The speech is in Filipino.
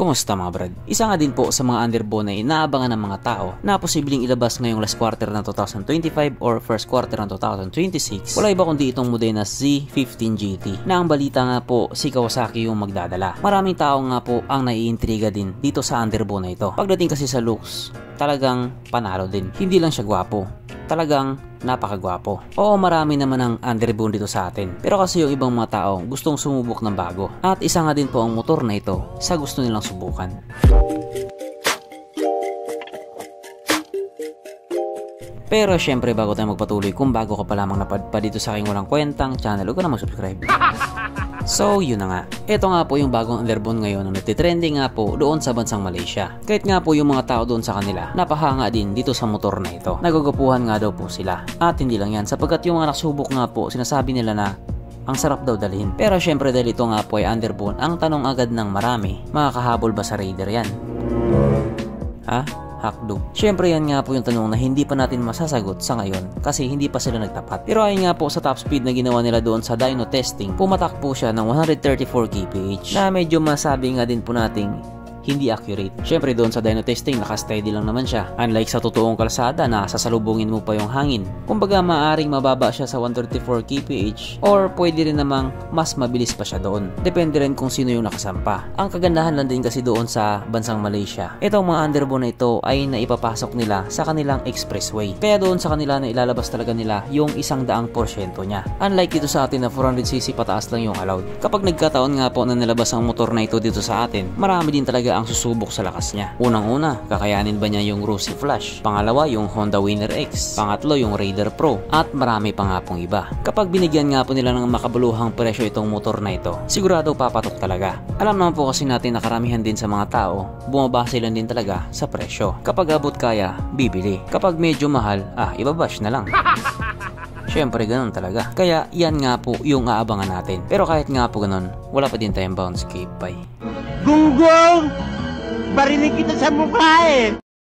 Kumusta mga brad? Isa nga din po sa mga underbone na inaabangan ng mga tao na posibleng ilabas ngayong last quarter ng 2025 or first quarter ng 2026. Wala iba kundi itong model na Z15 GT na ang balita nga po si Kawasaki yung magdadala. Maraming tao nga po ang naiintriga din dito sa underbone na ito. Pagdating kasi sa looks, talagang panalo din. Hindi lang siya gwapo, talagang napakagwapo. Oo, marami naman ang underbone dito sa atin. Pero kasi yung ibang mga tao gustong sumubok ng bago. At isa nga din po ang motor na ito sa gusto nilang subukan. Pero syempre bago tayo magpatuloy, kung bago ka pa lamang napadpad dito sa aking walang kwentang channel, huwag ka na mag-subscribe. So yun na nga, ito nga po yung bagong underbone ngayon na nagtitrending nga po doon sa bansang Malaysia. Kahit nga po yung mga tao doon sa kanila, napahanga din dito sa motor na ito. Nagugupuhan nga daw po sila. At hindi lang yan, sapagkat yung mga naksubok nga po, sinasabi nila na ang sarap daw dalhin. Pero syempre dahil ito nga po ay underbone, ang tanong agad ng marami, makakahabol ba sa Raider yan? Ha? Hakdo. Syempre yan nga po yung tanong na hindi pa natin masasagot sa ngayon kasi hindi pa sila nagtapat. Pero ayun nga po sa top speed na ginawa nila doon sa dyno testing, pumatak po siya ng 134 kph na medyo masabi nga din po nating hindi accurate. Syempre doon sa dyno testing naka-steady lang naman siya. Unlike sa totoong kalsada na sasalubungin mo pa yung hangin. Kumbaga maaring mababa siya sa 134 kph or pwede rin namang mas mabilis pa siya doon. Depende rin kung sino yung nakasampa. Ang kagandahan lang din kasi doon sa bansang Malaysia, itong mga underbone na ito ay naipapasok nila sa kanilang expressway. Kaya doon sa kanila na ilalabas talaga nila yung 100% niya. Unlike dito sa atin na 400cc pataas lang yung allowed. Kapag nagkataon nga po na nilabas ang motor na ito dito sa atin, marami din talaga ang susubok sa lakas niya. Unang-una, kakayanin ba niya yung Rossi Flash? Pangalawa, yung Honda Winner X. Pangatlo, yung Raider Pro. At marami pa nga pong iba. Kapag binigyan nga po nila ng makabuluhang presyo itong motor na ito, sigurado papatok talaga. Alam naman po kasi natin na karamihan din sa mga tao, bumabase lang din talaga sa presyo. Kapag abot kaya, bibili. Kapag medyo mahal, ibabash na lang. Syempre ganun talaga. Kaya yan nga po yung aabangan natin. Pero kahit nga po ganun, wala pa din tayong bounce cape. Bye. Gunggong! Barinig kita sa mukha eh!